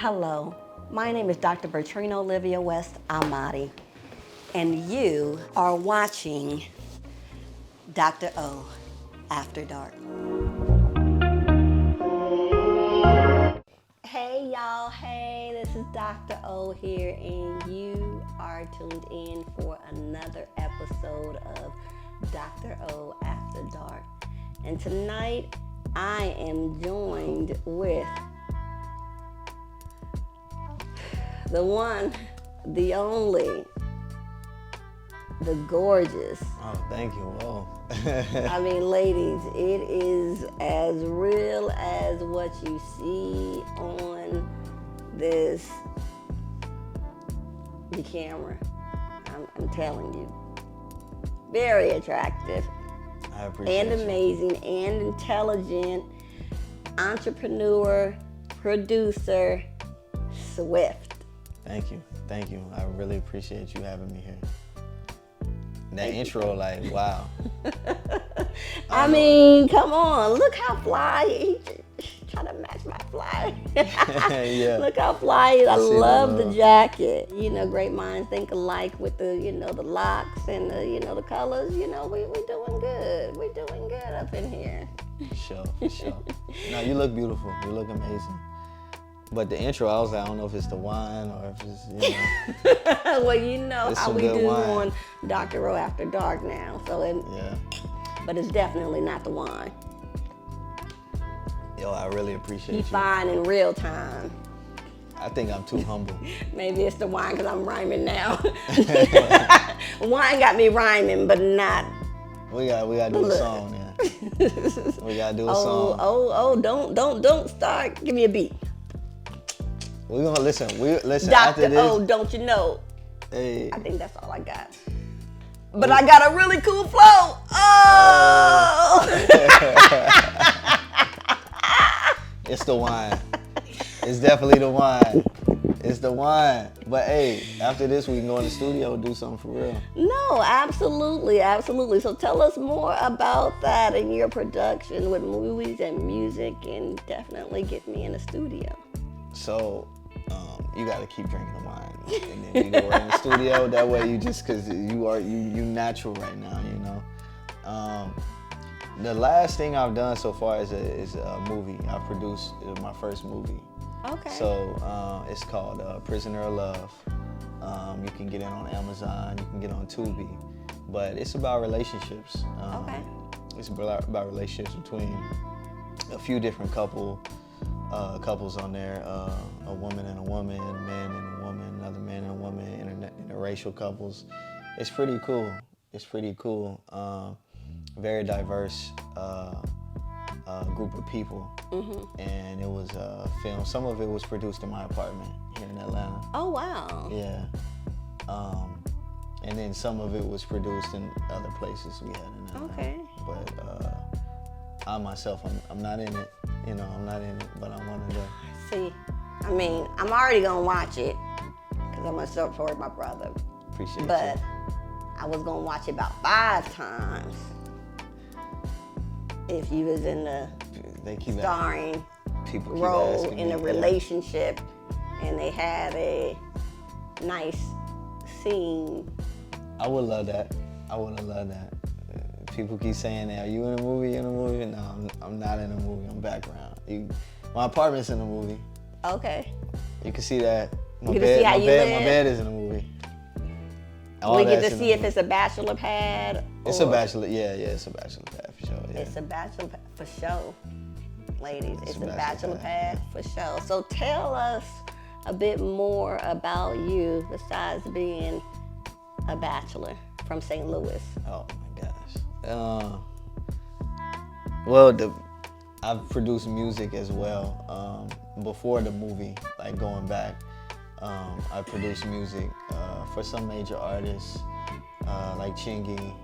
Hello, my name is Dr. Bertrina Olivia West Amati, and you are watching Dr.O After Dark. Hey y'all, hey, this is Dr.O here, and you are tuned in for another episode of Dr.O After Dark. And tonight I am joined with the one, the only, the gorgeous. Oh, thank you. Whoa. I mean, ladies, it is as real as what you see on the camera. I'm telling you. Very attractive. I appreciate and amazing you. And intelligent entrepreneur, producer, Swift. Thank you. Thank you. I really appreciate you having me here. That intro, like, wow. I mean, come on. Look how fly. He trying to match my fly. Yeah. Look how fly. I love the jacket. You know, great minds think alike with the, the locks and the, the colors. We doing good. We're doing good up in here. Sure. No, you look beautiful. You look amazing. But the intro, I was like, I don't know if it's the wine or if it's, Well, you know how we do wine. on Dr.O After Dark now. So yeah. But it's definitely not the wine. Yo, I really appreciate you. Fine in real time. I think I'm too humble. Maybe it's the wine because I'm rhyming now. Wine got me rhyming, but not. We gotta do a song, yeah. We gotta do a song. Don't start. Give me a beat. We're gonna listen. Dr. After this. O, don't you know? Hey. I think that's all I got. But I got a really cool flow. Oh! It's the wine. It's definitely the wine. It's the wine. But hey, after this, we can go in the studio and do something for real. No, absolutely. So tell us more about that and your production with movies and music, and definitely get me in the studio. So, you got to keep drinking the wine, and then you go right in the studio. That way, because you natural right now, The last thing I've done so far is a movie. I produced my first movie. Okay. So it's called Prisoner of Love. You can get it on Amazon. You can get it on Tubi, but it's about relationships. Okay. It's about relationships between a few different couples on there, a woman and a woman, a man and a woman, another man and a woman, interracial couples. It's pretty cool. Very diverse group of people. Mm-hmm. And it was filmed. Some of it was produced in my apartment here in Atlanta. Oh, wow. Yeah. And then some of it was produced in other places we had in Atlanta. Okay. But I myself, I'm not in it. I'm not in it, but I wanted to. See, I mean, I'm already gonna watch it because I'm gonna support my brother. Appreciate it. But I was gonna watch it about 5 times if you was in the starring role in a relationship and they had a nice scene. I would love that. I would have loved that. People keep saying, "Are you in a movie? No, I'm not in a movie. I'm background. My apartment's in a movie. Okay. You can see that. My bed is in a movie. We get to see if it's a bachelor pad. It's a bachelor. Yeah, it's a bachelor pad for sure. Yeah. It's a bachelor pad for sure, ladies. It's a bachelor pad for sure. So tell us a bit more about you besides being a bachelor from St. Louis. Oh my gosh. Well, I've produced music as well. Before the movie, like going back, I produced music for some major artists, like Chingy.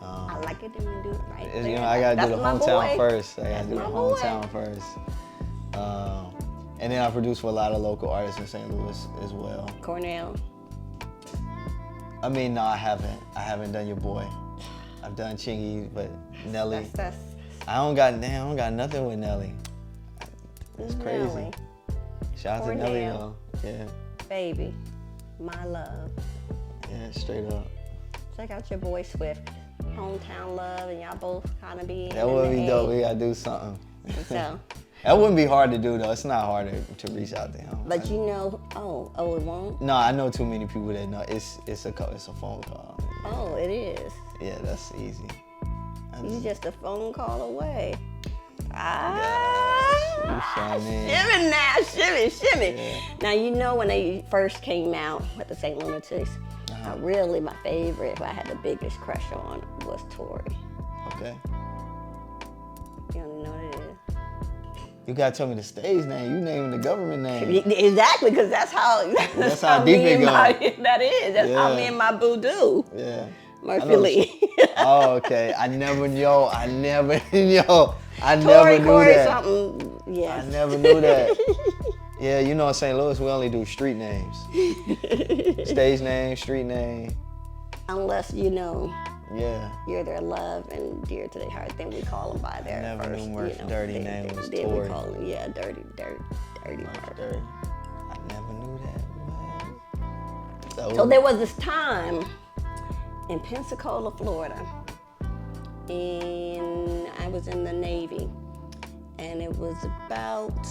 I like it when you do it right. I gotta do the hometown first. And then I produced for a lot of local artists in St. Louis as well. Cornell. I mean, no, I haven't. I haven't done Your Boy. I've done Chingy, but Nelly. I don't got nothing with Nelly. It's crazy. Shout out to Nelly though. Yeah. Baby, my love. Yeah, straight up. Check out your boy Swift, Hometown Love, and y'all both kind of be. That would be dope. We gotta do something. So. That wouldn't be hard to do though. It's not hard to reach out to him. But you know, it won't. No, I know too many people that know. It's a phone call. Oh, it is. Yeah, that's easy. You just a phone call away. Shimmy. Yeah. Now, you know when they first came out with the St. Lunatics, really my favorite, who I had the biggest crush on, was Tori. Okay. You don't know what it is. You gotta tell me the stage name. You naming the government name. Exactly, because that's how deep it goes. That is. That's how me and my boo do. Yeah. Murphy Lee. Oh, okay. I never knew Corey that. Something. Yes. I never knew that. Yeah, you know in St. Louis we only do street names. Stage name, street name. Unless you know. Yeah. You're their love and dear to their heart, then we call them by their never first, knew Murph's dirty name was then Tori. We call them, dirty Murph. Dirty. I never knew that, man. So there was this time in Pensacola, Florida, and I was in the Navy, and it was about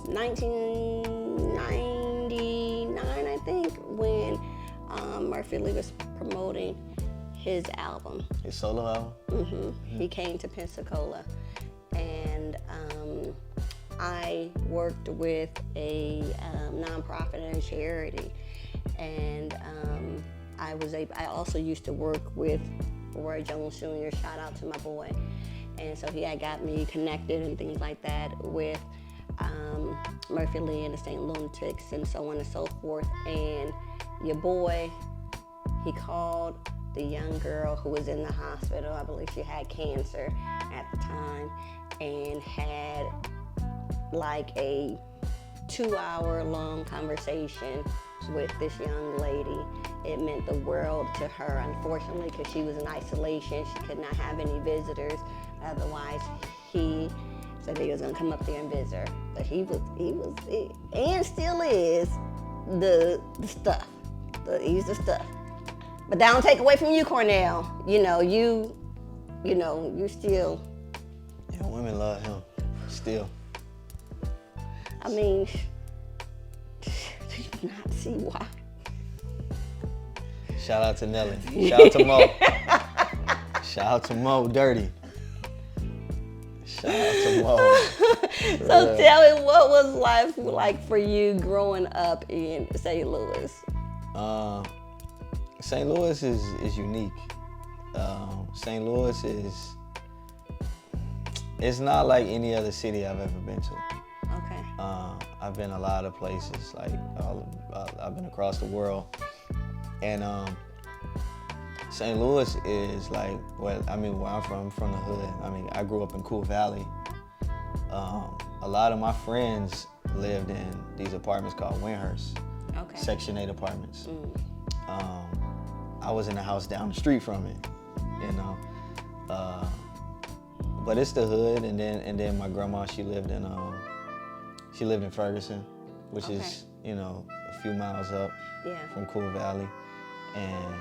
1999, I think, when Murphy Lee was promoting his album. His solo album? Mm-hmm. He came to Pensacola, and I worked with a nonprofit and a charity, and I also used to work with Roy Jones Jr., shout out to my boy, and so he had got me connected and things like that with Murphy Lee and the St. Lunatics and so on and so forth, and your boy, he called the young girl who was in the hospital. I believe she had cancer at the time, and had like a 2-hour-long conversation with this young lady. It meant the world to her, unfortunately, because she was in isolation. She could not have any visitors. Otherwise, he said he was gonna come up there and visit her. But he was, and still is, the stuff. He's the stuff. But that don't take away from you, Cornell. You still. Yeah, women love him, still. I mean, do you not see why? Shout out to Nelly. Shout out to Mo. Shout out to Mo Dirty. Shout out to Mo. So tell me, what was life like for you growing up in St. Louis? St. Louis is unique. St. Louis it's not like any other city I've ever been to. Okay. I've been a lot of places, like I've been across the world, and St. Louis is like, where I'm from the hood. I mean, I grew up in Cool Valley. A lot of my friends lived in these apartments called Windhurst, Section 8 apartments. I was in the house down the street from it, but it's the hood. And then my grandma, she lived in Ferguson, which is a few miles up from Cool Valley, and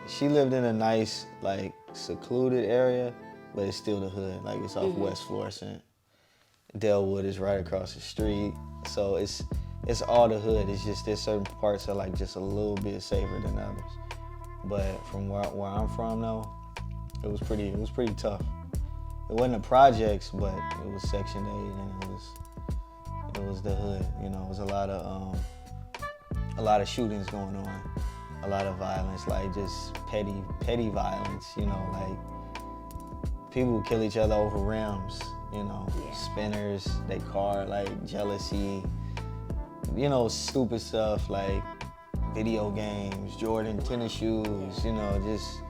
she lived in a nice, like, secluded area, but it's still the hood. Like, it's off West Florissant. Delwood is right across the street, so it's all the hood. It's just there's certain parts that are like just a little bit safer than others. But from where I'm from though, it was pretty tough. It wasn't the projects, but it was Section 8, and it was the hood. It was a lot of shootings going on, a lot of violence, like just petty violence. Like people would kill each other over rims. Spinners, they car, like jealousy. Stupid stuff like video games, Jordan tennis shoes, just,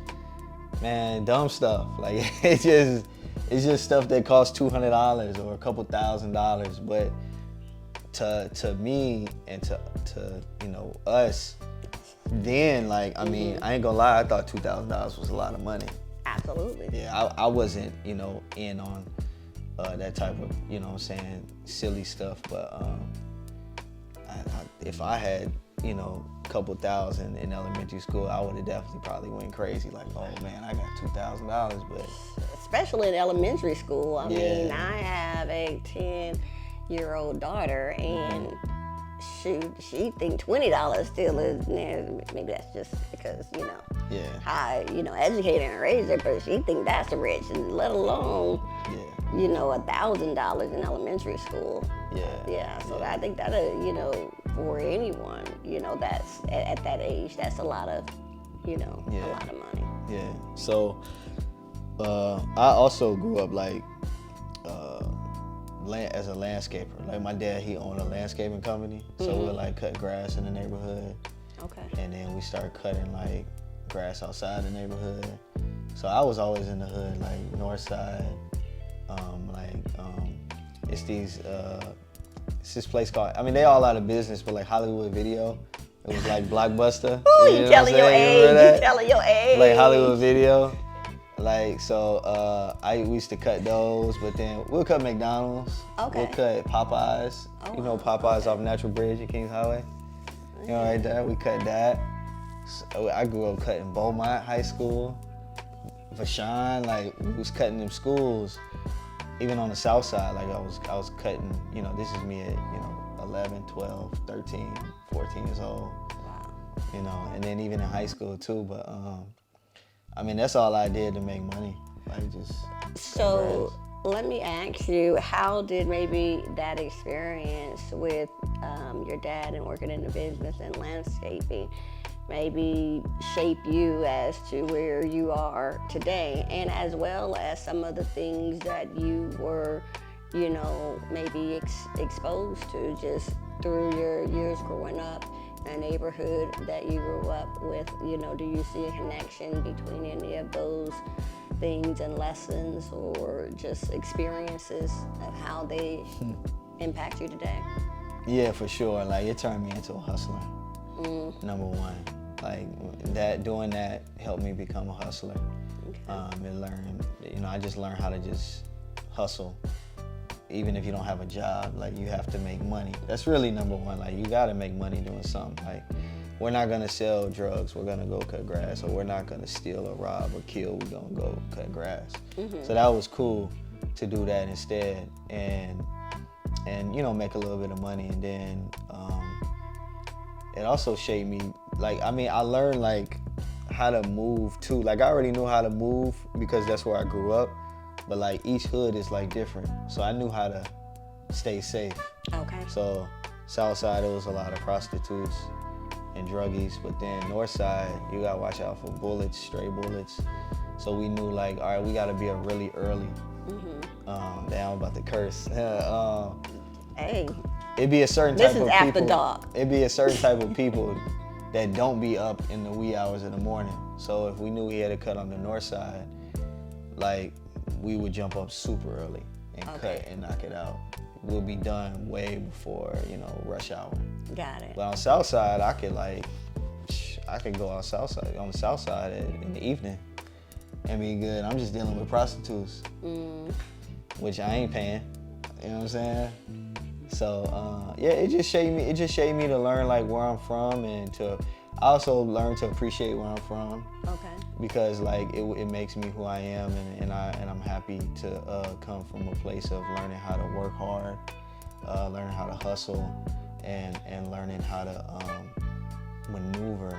man, dumb stuff. Like, it's just stuff that costs $200 or a couple $1,000. But to me and to us, then, like, I mean, I ain't gonna lie, I thought $2,000 was a lot of money. Absolutely. Yeah, I wasn't, in on that type of, silly stuff. But if I had, you know, a couple thousand in elementary school, I would have definitely probably went crazy. Like, oh man, I got $2,000, but especially in elementary school. I Yeah. mean, I have a 10-year-old daughter, and shoot, she think $20 still is. Maybe that's just because, you know, yeah, how, you know, educated and raised her, but she think that's rich, and let alone, yeah, you know, $1,000 in elementary school. yeah. So I think that, you know, for anyone, you know, that's at that age, that's a lot of, you know, a lot of money. Yeah. So I also grew up like as a landscaper. Like my dad, he owned a landscaping company, so we'd like cut grass in the neighborhood. Okay. And then we started cutting like grass outside the neighborhood. So I was always in the hood, like north side. It's this place called, I mean, they all out of business, but like Hollywood Video. It was like Blockbuster. Ooh, you you know telling what I'm your saying? age, Remember that? you telling your age. Like Hollywood Video. Like, so we used to cut those, but then we'll cut McDonald's. Okay. We'll cut Popeyes. Oh, You know wow. Popeyes off Natural Bridge at Kings Highway? You know, right there, we cut that. So I grew up cutting Beaumont High School, Vashon, like we was cutting them schools. Even on the south side, like I was cutting, you know, this is me at, you know, 11, 12, 13, 14 years old. Wow. You know, and then even in high school too, but I mean, that's all I did to make money. Like just. So let me ask you, how did maybe that experience with your dad and working in the business and landscaping maybe shape you as to where you are today, and as well as some of the things that you were, you know, maybe exposed to just through your years growing up in a neighborhood that you grew up with? You know, do you see a connection between any of those things and lessons or just experiences of how they impact you today? Yeah, for sure. Like it turned me into a hustler. Number one, like doing that helped me become a hustler. Okay. And learn, you know, I just learned how to just hustle. Even if you don't have a job, like you have to make money. That's really number one. Like you gotta make money doing something. Like we're not gonna sell drugs, we're gonna go cut grass, or we're not gonna steal or rob or kill, we're gonna go cut grass. So that was cool to do that instead, and you know, make a little bit of money. And then it also shaped me. Like, I mean, I learned like how to move too. Like I already knew how to move because that's where I grew up, but like each hood is like different. So I knew how to stay safe. Okay. So south side, it was a lot of prostitutes and druggies, but then north side, you gotta watch out for bullets, stray bullets. So we knew like, all right, we gotta be up really early. Damn, I'm about to curse. Hey, It'd be a certain type this is of after people. dark. It'd be a certain type of people that don't be up in the wee hours of the morning. So if we knew we had to cut on the north side, like we would jump up super early and cut and knock it out. We'll be done way before, you know, rush hour. Got it. But on the south side, I could go on the south side in the evening and be good. I'm just dealing with prostitutes, which I ain't paying. You know what I'm saying? So yeah, it just shaped me to learn like where I'm from, and I also learned to appreciate where I'm from. Okay. Because like it makes me who I am, and I'm happy to come from a place of learning how to work hard, learning how to hustle, and learning how to maneuver.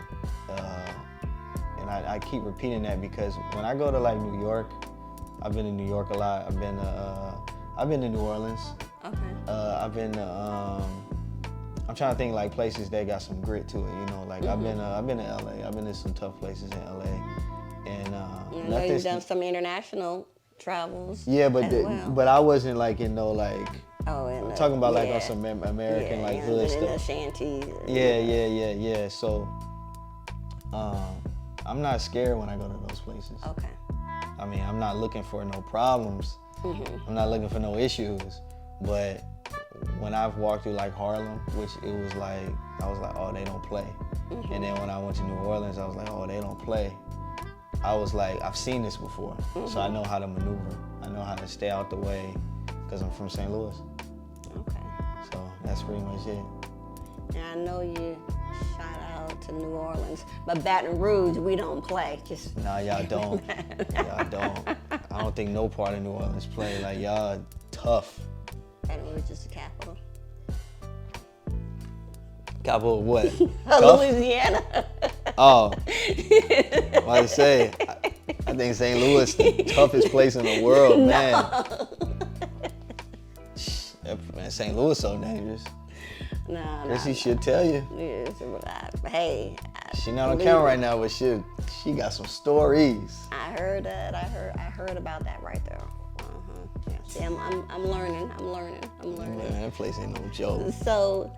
And I keep repeating that because when I go to like New York, I've been in New York a lot. I've been to New Orleans. Okay. I've been I'm trying to think like places that got some grit to it, you know. Like I've been to LA. I've been to some tough places in LA, and I know you've done some international travels. yeah, but I wasn't like in no like. Oh, and Talking about like on some American like hood in the stuff. shanties. Yeah. So I'm not scared when I go to those places. Okay. I mean, I'm not looking for no problems. I'm not looking for no issues. But when I've walked through like Harlem, which it was like, I was like, oh, they don't play. And then when I went to New Orleans, I was like, oh, they don't play. I was like, I've seen this before. So I know how to maneuver. I know how to stay out the way because I'm from St. Louis. Okay. So that's pretty much it. And I know you shout out to New Orleans, but Baton Rouge, we don't play. Just Nah, y'all don't. Y'all don't. I don't think no part of New Orleans play. Like, y'all tough. Baton Rouge is the capital. Capital of what? Tough? Louisiana. Oh. What I say? I think St. Louis the toughest place in the world, man. Man, St. Louis so dangerous. No, Chrissy should tell you. Hey. She not on camera right now, but she got some stories. I heard that. I heard about that right there. Yeah. See, I'm learning. Man, that place ain't no joke. So,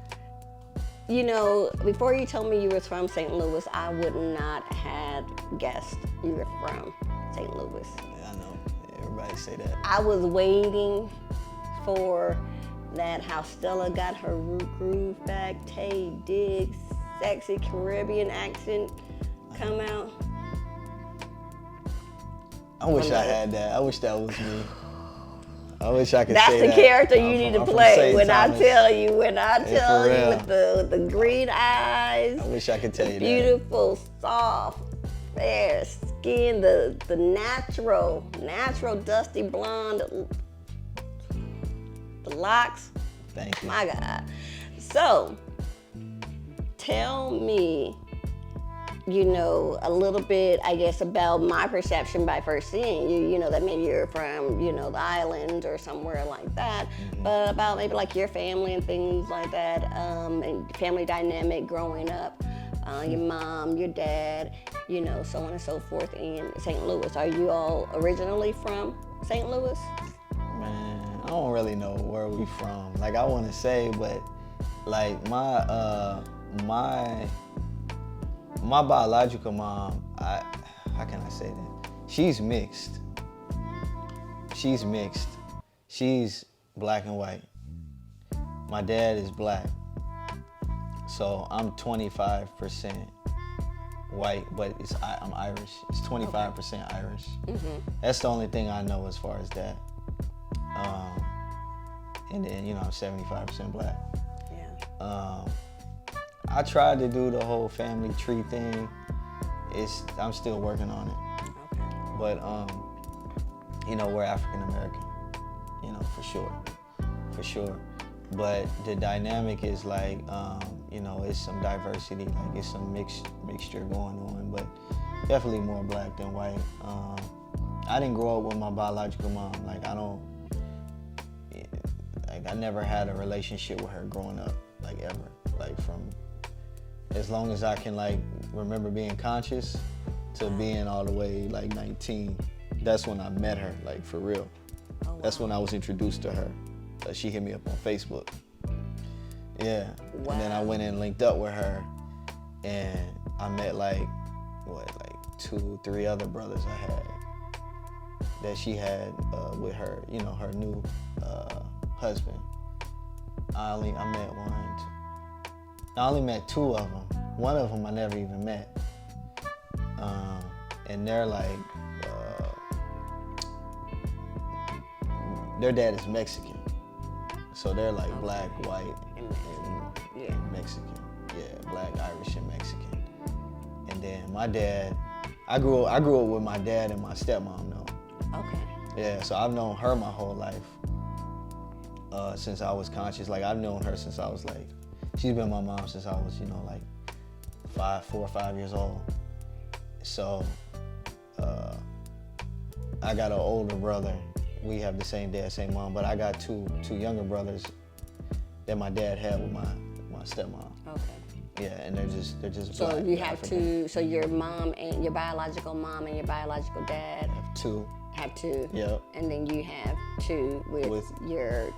you know, before you told me you were from St. Louis, I would not have guessed you were from St. Louis. Yeah, I know. Everybody say that. I was waiting for that how Stella got her groove back, Tay Diggs, sexy Caribbean accent come out. I wish I had that. I wish that was me. I wish I could That's say the that. character you need to play. When I tell you with the green eyes. I wish I could tell you that. Beautiful, soft, fair skin, the natural dusty blonde, the locks. Thank you. My God. So, tell me, you know, a little bit, I guess, about my perception by first seeing you. You know, that maybe you're from, you know, the island or somewhere like that. Mm-hmm. But about maybe like your family and things like that, and family dynamic growing up. Your mom, your dad, you know, so on and so forth in St. Louis. Are you all originally from St. Louis? Man, I don't really know where we from. Like, I want to say, but like my biological mom, how can I say that? She's mixed. She's black and white. My dad is black. So I'm 25% white, but I'm Irish. It's 25% Irish. Mm-hmm. That's the only thing I know as far as that. And then, you know, I'm 75% black. Yeah. I tried to do the whole family tree thing. I'm still working on it. Okay. But, you know, we're African American, you know, for sure. But the dynamic is like, you know, it's some diversity, like it's some mixture going on, but definitely more black than white. I didn't grow up with my biological mom. I never had a relationship with her growing up, like ever. Like from as long as I can like remember being conscious to being all the way like 19. That's when I met her, like for real. Oh, wow. That's when I was introduced to her. She hit me up on Facebook. Yeah. Wow. And then I went and linked up with her, and I met like 2-3 other brothers I had that she had with her, you know, her new husband. I only met 2 of them. One of them I never even met. And they're like, their dad is Mexican. So they're like black, white, and Mexican. Yeah, black, Irish, and Mexican. And then my dad, I grew up with my dad and my stepmom though. Okay. Yeah, so I've known her my whole life. Since I was conscious. Like I've known her since I was like, she's been my mom since I was, you know, like 4 or 5 years old. So I got an older brother. We have the same dad, same mom, but I got two younger brothers that my dad had with my stepmom. Okay. Yeah, and they're just so black. You have two. So your mom and your biological mom and your biological dad have 2. Yep. And then you have 2 with your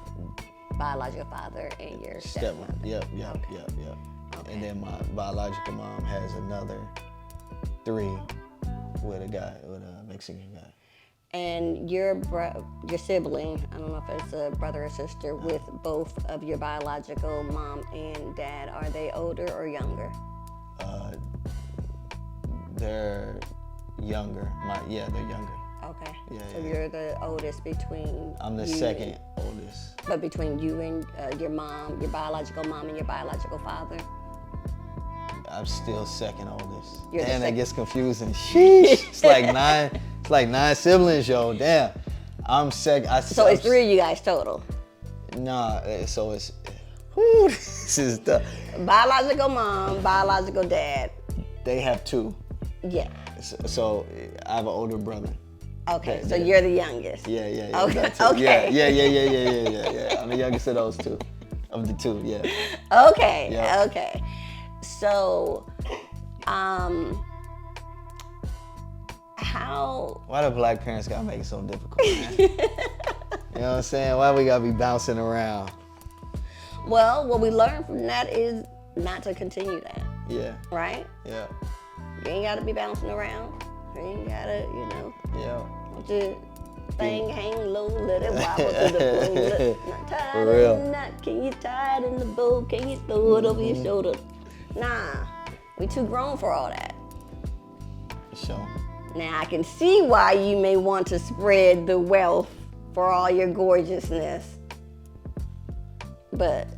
biological father and your stepmother. Yep. Okay. And then my biological mom has another 3 with a Mexican guy. And your sibling, I don't know if it's a brother or sister, with both of your biological mom and dad, are they older or younger? They're younger. They're younger. Okay. Yeah, So yeah. you're the oldest between. I'm the you second oldest. But between you and your mom, your biological mom, and your biological father. I'm still second oldest. You're the Damn, that second. gets confusing. Sheesh. It's like nine. It's like 9 siblings, yo. Damn. I'm second. So it's 3 of you guys total. Nah. So it's. Whew, this is the. Biological mom, biological dad. They have 2. Yeah. So I have an older brother. Okay. Yeah, So yeah. you're the youngest. Yeah. Okay, got 2. okay. Yeah. I'm the youngest of those 2. Of the 2. Yeah. Okay. Yeah. Okay. So, how? Why do black parents gotta make it so difficult, man? You know what I'm saying? Why we gotta be bouncing around? Well, what we learned from that is not to continue that, Yeah. right? Yeah. You ain't gotta be bouncing around. You ain't gotta, Yeah. let your thing hang low, let it wobble to the floor. Not tied For in real. the knot, can you tie it in the bow? Can you throw it over your shoulder? Nah, we too grown for all that. Sure. Now I can see why you may want to spread the wealth for all your gorgeousness, but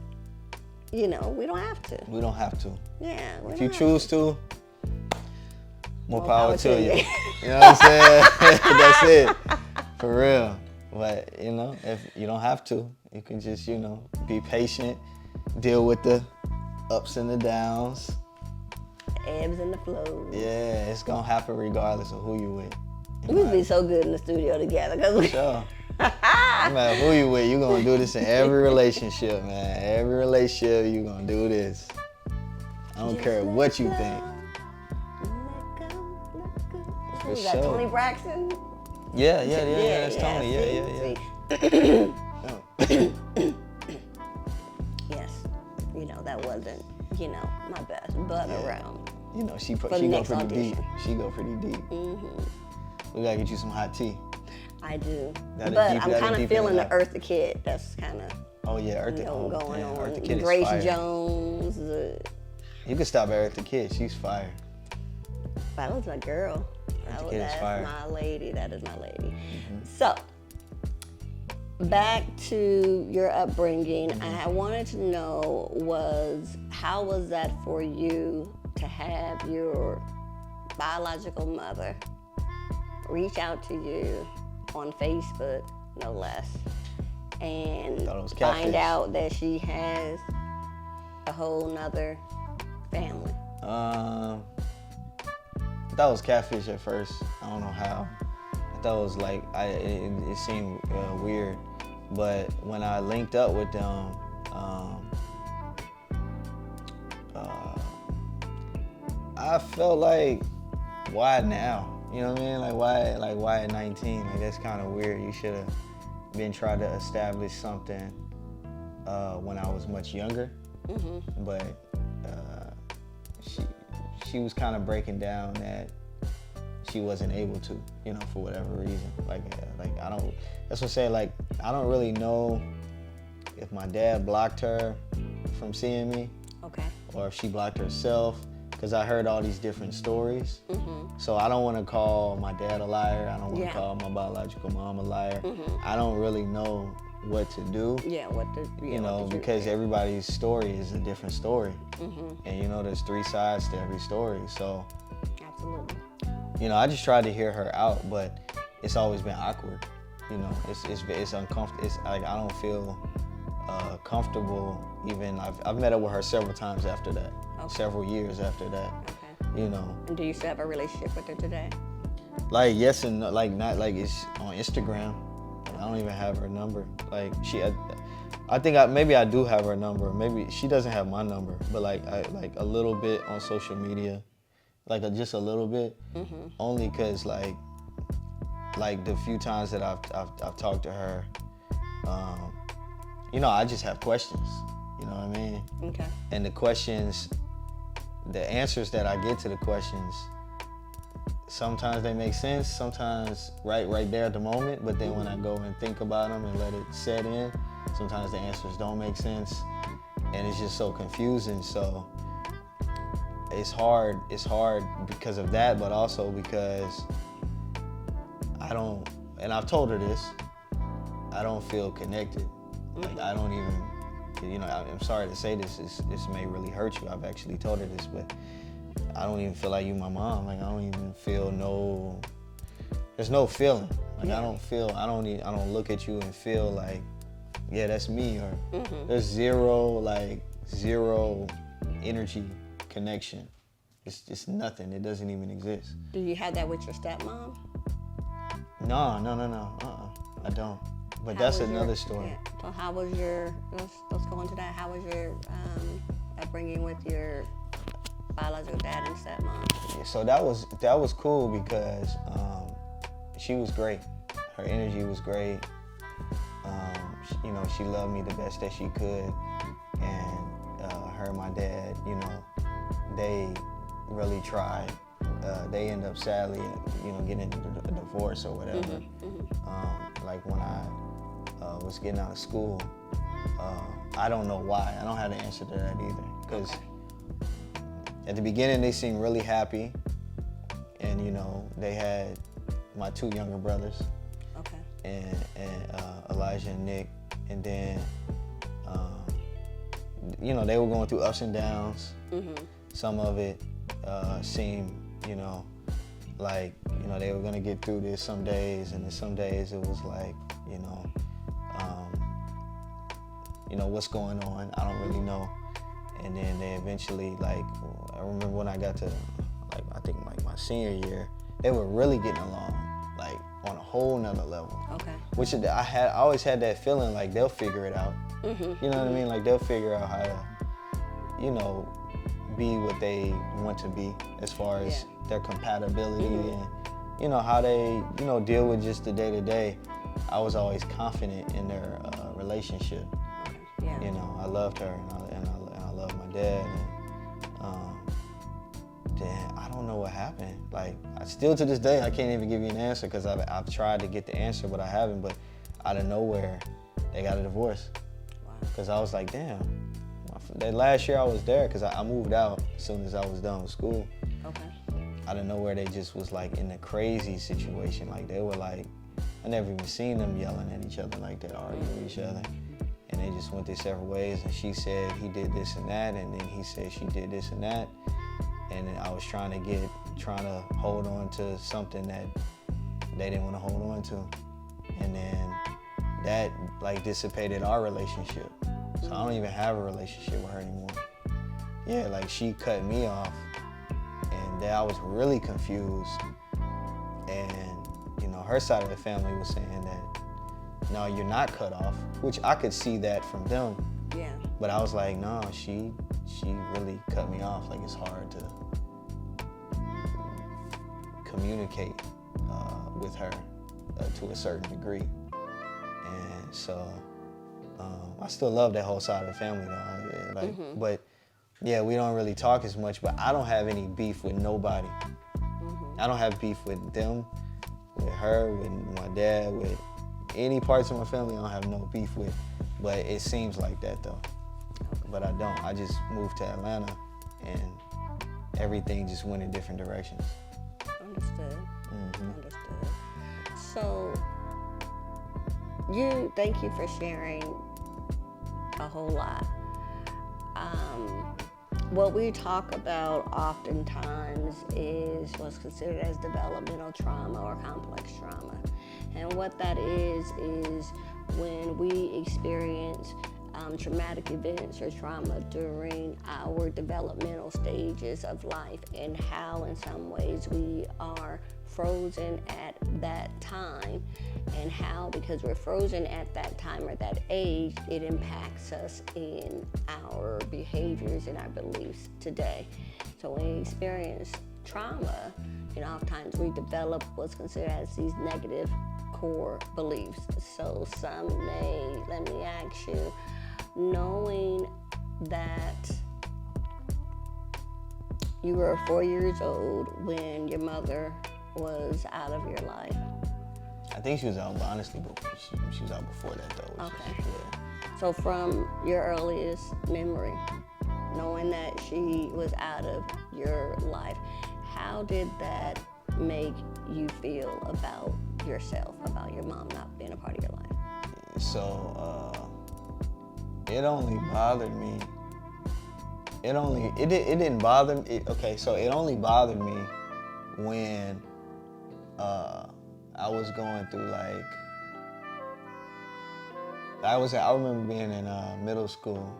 we don't have to. We don't have to. Yeah, we If don't you have choose to, more power to you. you. You know what I'm saying? That's it. For real. But, if you don't have to, you can just, be patient, deal with the ups and the downs. Ebbs and the flows. Yeah, it's gonna happen regardless of who you with. We'd be so good in the studio together, cause we. Sure. No matter who you with, you gonna do this in every relationship, man. Every relationship, you gonna do this. I don't care what you think. For Who's that, sure. Tony Braxton? Yeah, that's Tony. See? Yes, that wasn't, my best, but around. She the go next pretty audition. deep. She go pretty deep. We gotta get you some hot tea. I do, That'll but deep- I'm that'll kind of deepen feeling it the up. Eartha Kitt. That's kind of Oh yeah, Eartha. going damn, on. Eartha Kitt is Grace fire. Jones. You can stop at Eartha Kitt. She's fire. That was my girl. Eartha Kitt is That's fire. my lady. That is my lady. So, back to your upbringing. I wanted to know how was that for you to have your biological mother reach out to you on Facebook, no less, and Thought it was find catfish. out that she has a whole nother family? I thought it was catfish at first. I don't know how. I thought it was like it seemed weird, but when I linked up with them, I felt like, why now? You know what I mean? Why at 19? Like that's kind of weird. You should have been trying to establish something when I was much younger. But she was kind of breaking down that she wasn't able to, for whatever reason. I don't. That's what I'm saying. Like I don't really know if my dad blocked her from seeing me, Okay. or if she blocked herself. Because I heard all these different stories. So I don't want to call my dad a liar. I don't want to call my biological mom a liar. I don't really know what to do. Yeah, Because everybody's story is a different story. And there's 3 sides to every story. So, Absolutely. I just tried to hear her out, but it's always been awkward. It's uncomfortable. It's like I don't feel comfortable. Even I've met up with her several times after that. Several years after that. Okay. And do you still have a relationship with her today? Like yes and no, like not like it's on Instagram. I don't even have her number. Like I think maybe I do have her number. Maybe she doesn't have my number, but like a little bit on social media, just a little bit. Only because like the few times that I've talked to her, I just have questions. You know what I mean? Okay. And the answers that I get to the questions, sometimes they make sense, sometimes right there at the moment, but then when I go and think about them and let it set in, sometimes the answers don't make sense, and it's just so confusing. So it's hard because of that, but also because I I don't, and I've told her this, I don't feel connected. Like I don't even, you know, I'm sorry to say this may really hurt you. I've actually told her this, but I don't even feel like you my mom. Like I don't even feel there's no feeling. Like I don't look at you and feel like, yeah, that's me, or there's zero energy connection. It's just nothing. It doesn't even exist. Do you have that with your stepmom? No. I don't. But that's another story. Yeah. So how was your, let's go into that. How was your upbringing with your biological dad and stepmom? Yeah, so that was cool because she was great. Her energy was great. You know, she loved me the best that she could. And her and my dad, you know, they really tried. They end up sadly, you know, getting a divorce or whatever. Like when I was getting out of school, I don't know why. I don't have the answer to that either. Because at the beginning they seemed really happy, and you know they had my two younger brothers, and Elijah and Nick, and then you know they were going through ups and downs. Some of it seemed, you know, like, you know, they were gonna get through this some days, and then some days it was like, you know, what's going on? I don't really know. And then they eventually, like, I remember when I got to, like, I think like my senior year, they were really getting along, like on a whole nother level. Which I always had that feeling like they'll figure it out. You know what I mean? Like they'll figure out how to, you know, be what they want to be as far as their compatibility and, you know, how they, you know, deal with just the day-to-day. I was always confident in their relationship. You know, I loved her and I loved my dad. And then I don't know what happened. Like, still to this day, I can't even give you an answer because I've tried to get the answer, but I haven't. But out of nowhere, they got a divorce. Because I was like, damn. That last year I was there, because I moved out as soon as I was done with school. Out of nowhere, they just was like in a crazy situation. Like they were like, I never even seen them yelling at each other like that, arguing with each other. And they just went their separate ways, and she said he did this and that, and then he said she did this and that. And then I was trying to hold on to something that they didn't want to hold on to. And then that like dissipated our relationship. So I don't even have a relationship with her anymore. Yeah, like she cut me off, and then I was really confused. And you know, her side of the family was saying that, no, you're not cut off, which I could see that from them. Yeah. But I was like, no, she really cut me off. Like it's hard to communicate with her to a certain degree. And so I still love that whole side of the family though. Like, but yeah, we don't really talk as much, but I don't have any beef with nobody. I don't have beef with them, with her, with my dad, with any parts of my family I don't have no beef with. But it seems like that though. But I don't. I just moved to Atlanta and everything just went in different directions. Understood. Understood. So thank you for sharing a whole lot. What we talk about oftentimes is what's considered as developmental trauma or complex trauma. And what that is when we experience traumatic events or trauma during our developmental stages of life, and how in some ways we are frozen at that time, and how, because we're frozen at that time or that age, it impacts us in our behaviors and our beliefs today. So when we experience trauma, you know, oftentimes we develop what's considered as these negative core beliefs. So let me ask you, knowing that you were 4 years old when your mother was out of your life. I think she was out, honestly, but she was out before that though. Okay. So from your earliest memory, knowing that she was out of your life, how did that make you feel about yourself about your mom not being a part of your life? So it only bothered me. It didn't bother me. Okay, so it only bothered me when I was going through like I remember being in middle school,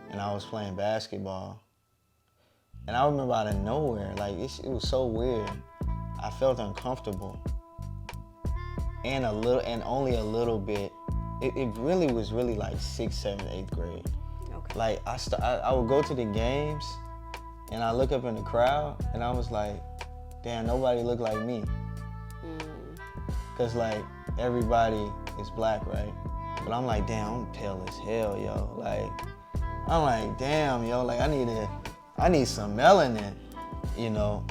and I was playing basketball, and I remember out of nowhere, like it was so weird. I felt uncomfortable, and only a little bit. It really was like 6th, 7th, 8th grade. Okay. Like I would go to the games, and I look up in the crowd, and I was like, damn, nobody looked like me. Cause like everybody is black, right? But I'm like, damn, I'm pale as hell, yo. Like, I'm like, damn, yo, like I need some melanin, you know?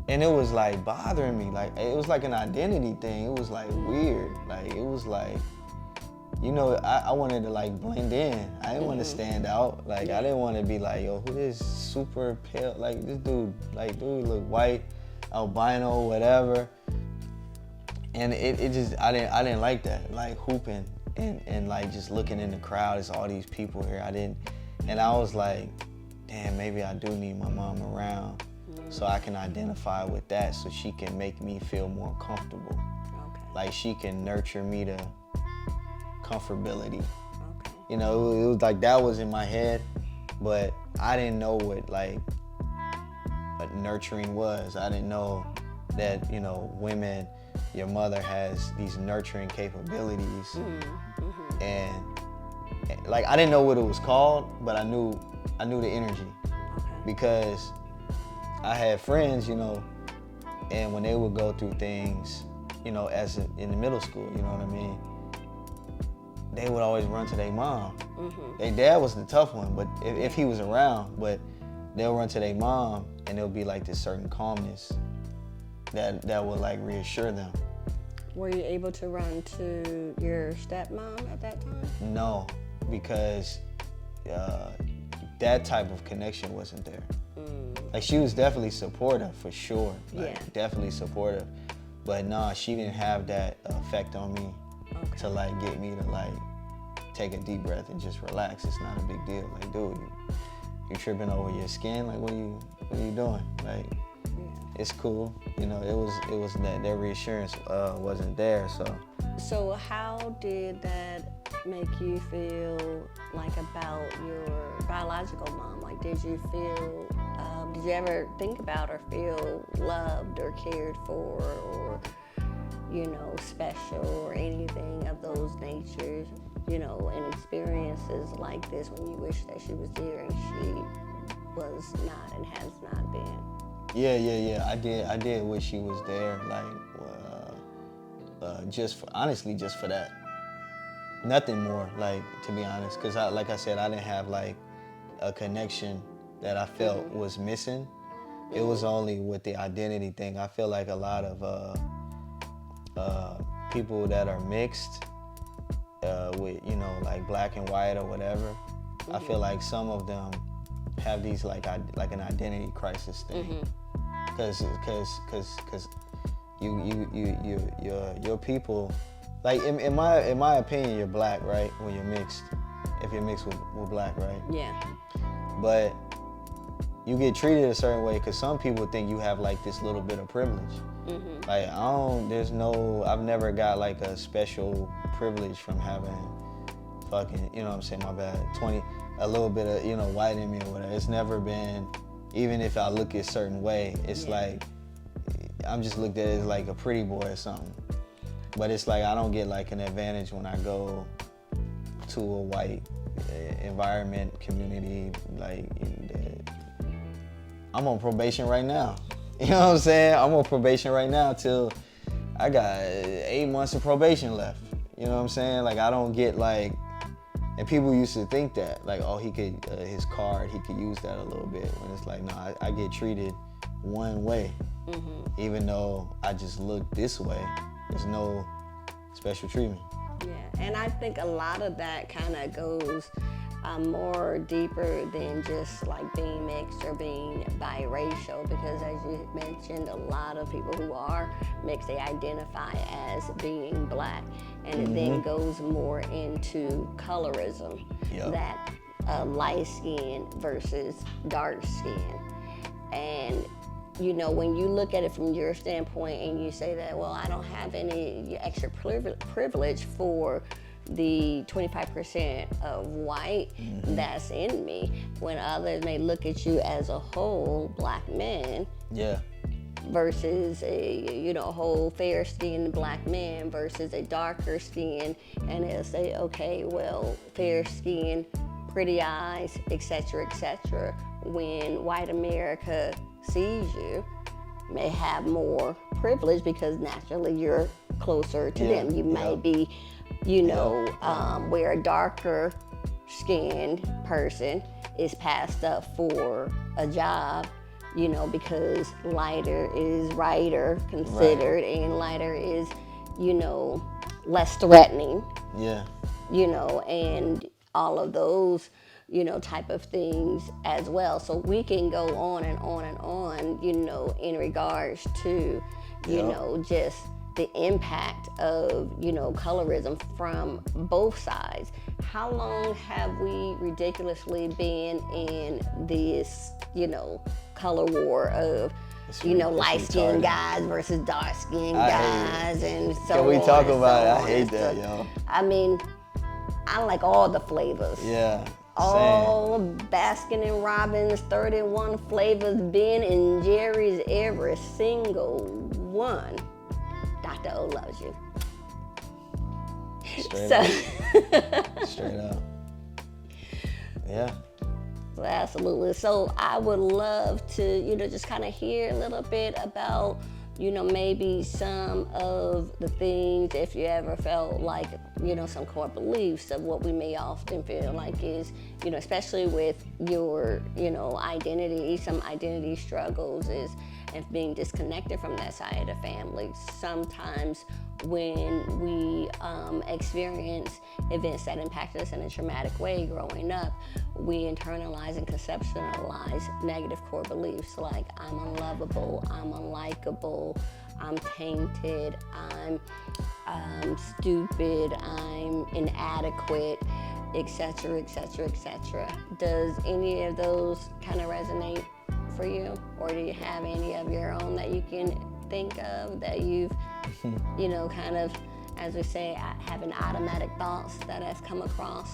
And it was like bothering me. Like, it was like an identity thing. It was like weird. Like, it was like, you know, I wanted to like blend in. I didn't want to stand out. Like, I didn't want to be like, yo, who this super pale, like this dude look white, albino, whatever. And it just, I didn't like that, like hooping and like just looking in the crowd, there's all these people here. And I was like, damn, maybe I do need my mom around so I can identify with that, so she can make me feel more comfortable. Okay. Like she can nurture me to comfortability. Okay. You know, it was like that was in my head, but I didn't know what nurturing was. I didn't know that, you know, women, your mother has these nurturing capabilities. And like I didn't know what it was called, but I knew the energy. Okay. Because I had friends, you know, and when they would go through things, you know, in the middle school, you know what I mean, they would always run to their mom. Their dad was the tough one, but if he was around, but they'll run to their mom, and there'll be like this certain calmness that would like reassure them. Were you able to run to your stepmom at that time? No, because that type of connection wasn't there. Like she was definitely supportive for sure. Like, Yeah. definitely supportive. But nah, she didn't have that effect on me to like get me to like take a deep breath and just relax. It's not a big deal. Like, dude, you tripping over your skin? Like, what are you doing? Like, it's cool. You know, it was that reassurance wasn't there. So how did that make you feel like about your biological mom? Like, did you ever think about or feel loved or cared for or, you know, special or anything of those natures, you know, and experiences like this when you wish that she was there and she was not and has not been? Yeah. I did wish she was there, like, honestly, just for that. Nothing more, like, to be honest, because like I said, I didn't have like a connection that I felt was missing. It was only with the identity thing. I feel like a lot of people that are mixed with, you know, like black and white or whatever, I feel like some of them have these like an identity crisis thing. Cause your people, like in my opinion, you're black, right? When you're mixed, if you're mixed with black, right? Yeah. But you get treated a certain way because some people think you have like this little bit of privilege. Like I've never got like a special privilege from having fucking, you know what I'm saying, my bad, a little bit of, you know, white in me or whatever. It's never been, even if I look a certain way, it's like, I'm just looked at as like a pretty boy or something. But it's like I don't get like an advantage when I go to a white environment, community, like I'm on probation right now. You know what I'm saying? I'm on probation right now till I got 8 months of probation left. You know what I'm saying? Like I don't get like, and people used to think that, like, oh, he could, his card, he could use that a little bit. When it's like, no, I get treated one way. Even though I just look this way, there's no special treatment. Yeah, and I think a lot of that kind of goes more deeper than just like being mixed or being biracial, because as you mentioned, a lot of people who are mixed, they identify as being black, and it then goes more into colorism, that light skin versus dark skin. And you know, when you look at it from your standpoint and you say that, well, I don't have any extra privilege for the 25% of white that's in me, when others may look at you as a whole black man, versus a whole fair skinned black man versus a darker skin, and they'll say, okay, well, fair skin, pretty eyes, etc., etc. When white America sees you, may have more privilege because naturally you're closer to them. You may be, where a darker skinned person is passed up for a job, because lighter is righter considered, and lighter is, less threatening. And all of those, type of things as well. So we can go on and on and on, in regards to, just the impact of, colorism from both sides. How long have we ridiculously been in this, color war of, light-skinned guys versus dark-skinned guys, and so on? Can we talk about it? I hate that, yo. I mean, I like all the flavors. All Baskin and Robbins 31 flavors, Ben and Jerry's, every single one. Dr. O loves you. Straight up. Straight up. Yeah. Well, absolutely. So I would love to, just kind of hear a little bit about, maybe some of the things, if you ever felt like, some core beliefs of what we may often feel like is, especially with your, identity, some identity struggles is, and being disconnected from that side of the family. Sometimes when we experience events that impact us in a traumatic way growing up, we internalize and conceptualize negative core beliefs like I'm unlovable, I'm unlikable, I'm tainted, I'm stupid, I'm inadequate, etc., etc., etc. Does any of those kind of resonate for you? Or do you have any of your own that you can think of that you've, kind of, as we say, having automatic thoughts that has come across?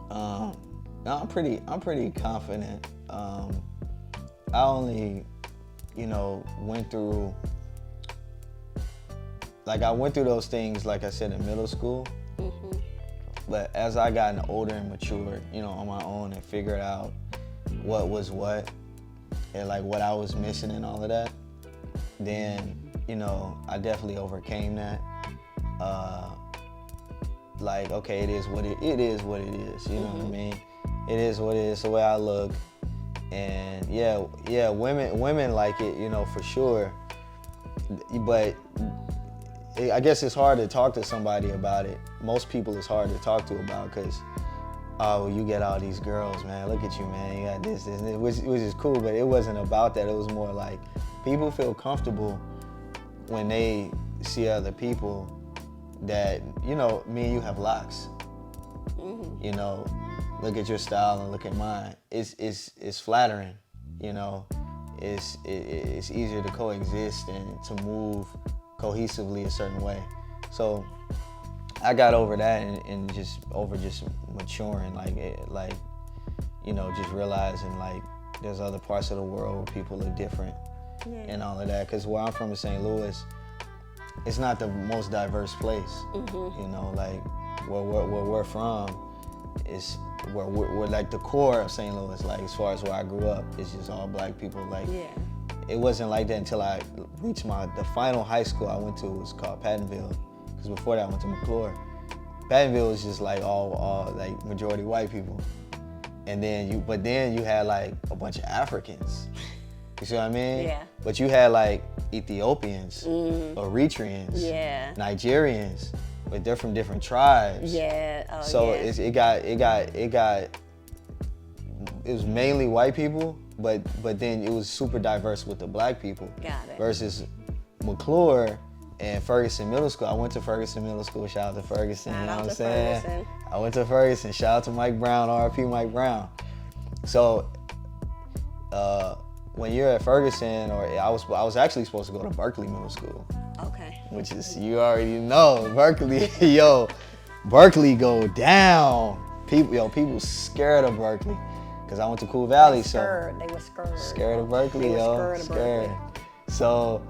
No, I'm pretty confident. I only, went through, I went through those things, like I said, in middle school. But as I gotten older and matured, on my own, and figured out what was what, and what I was missing and all of that, then, I definitely overcame that. Okay, it is what it is, you know what I mean? It is what it is, the way I look. And yeah, women like it, for sure. But I guess it's hard to talk to somebody about it. Most people it's hard to talk to about, because, oh, you get all these girls, man, look at you, man, you got this, which is cool, but it wasn't about that. It was more like, people feel comfortable when they see other people that, me and you have locks. Look at your style and look at mine. It's flattering, It's easier to coexist and to move cohesively a certain way. So I got over that and just maturing, just realizing there's other parts of the world where people look different and all of that. Because where I'm from in St. Louis, it's not the most diverse place. Where we're from is where we're the core of St. Louis. As far as where I grew up, it's just all black people. It wasn't like that until I reached the final high school I went to was called Pattonville. Because before that I went to McClure. Pattonville was just all majority white people. And then you had a bunch of Africans. You see what I mean? Yeah. But you had Ethiopians, Eritreans, Nigerians. but they're from different tribes. Yeah. Oh, So yeah. it was mainly white people, but then it was super diverse with the black people. Got it. Versus McClure and Ferguson Middle School. I went to Ferguson Middle School. Shout out to Ferguson. Shout You know out what I'm to saying? Ferguson. I went to Ferguson. Shout out to Mike Brown. R.I.P. Mike Brown. So when you're at Ferguson, or I was actually supposed to go to Berkeley Middle School. Okay. Which is, you already know, Berkeley. Yo, Berkeley go down. People scared of Berkeley. Cause I went to Cool Valley, They were scared. Scared of Berkeley, They were yo. scared of Berkeley. So,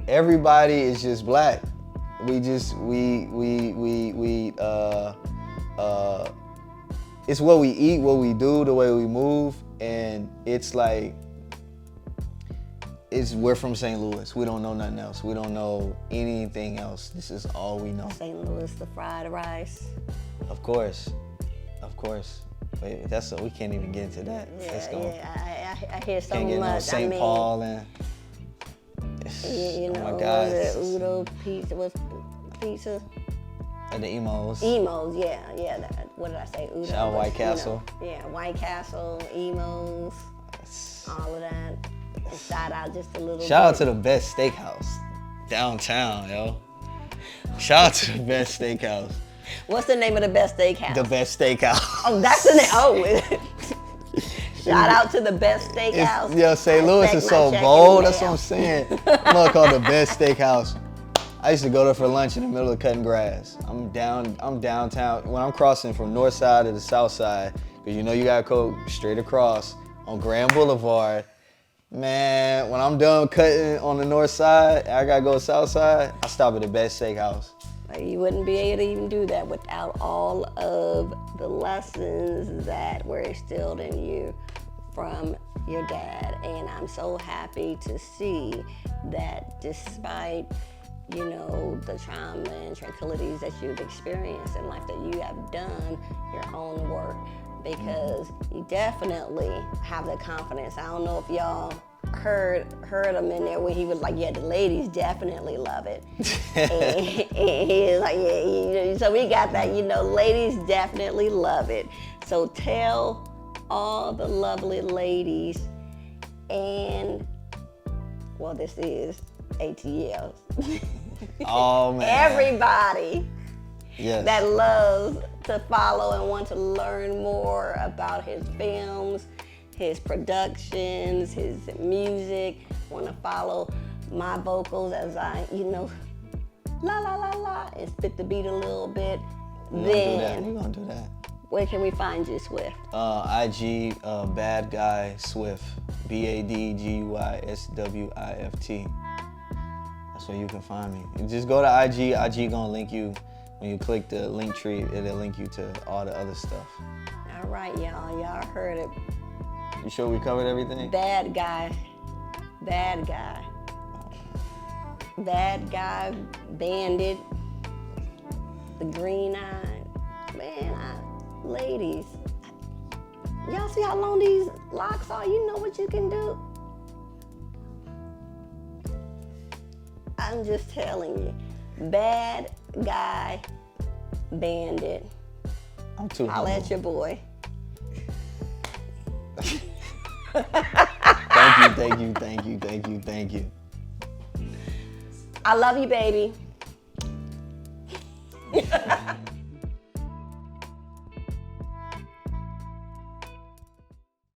everybody is just black. It's what we eat, what we do, the way we move, and it's like, we're from St. Louis. We don't know nothing else. We don't know anything else. This is all we know. St. Louis, the fried rice. Of course. Wait, we can't even get into that. I hear so Can't get much. no St. Paul and. You know, oh my God. was it Udo pizza? What's pizza? And the emos. Emos, yeah. What did I say? Udo. Shout out White Castle. Yeah, White Castle, emos, all of that. And shout out just a little. Shout out to the best steakhouse downtown, yo. Shout out to the best steakhouse. What's the name of the best steakhouse? The best steakhouse. Oh, that's the name. Oh. Shout out to the best steakhouse. Yo, St. Louis is so bold. That's what I'm saying. I'm called the best steakhouse. I used to go there for lunch in the middle of cutting grass. I'm downtown. When I'm crossing from north side to the south side, because you know you gotta go straight across on Grand Boulevard. Man, when I'm done cutting on the north side, I gotta go south side, I stop at the best steakhouse. You wouldn't be able to even do that without all of the lessons that were instilled in you from your dad. And I'm so happy to see that despite, you know, the trauma and tranquilities that you've experienced in life, that you have done your own work, because you definitely have the confidence. I don't know if y'all heard him in there when he was like, yeah, the ladies definitely love it. and he's like, yeah, so we got that, you know, ladies definitely love it. So tell all the lovely ladies, and, well, this is ATL. Oh, man. Everybody Yes. that loves to follow and want to learn more about his films, his productions, his music, want to follow my vocals as I, you know, la la la la, and spit the beat a little bit. We're gonna do that. Where can we find you, Swift? IG, Bad Guy Swift, BADGUYSWIFT. That's where you can find me. You just go to IG. IG gonna link you. When you click the link tree, it'll link you to all the other stuff. All right, y'all. Y'all heard it. You sure we covered everything? Bad guy, bandit, the green eye. Man, ladies, y'all see how long these locks are? You know what you can do. I'm just telling you, bad guy, bandit. I'm too Holla humble. at your boy. Thank you. I love you, baby.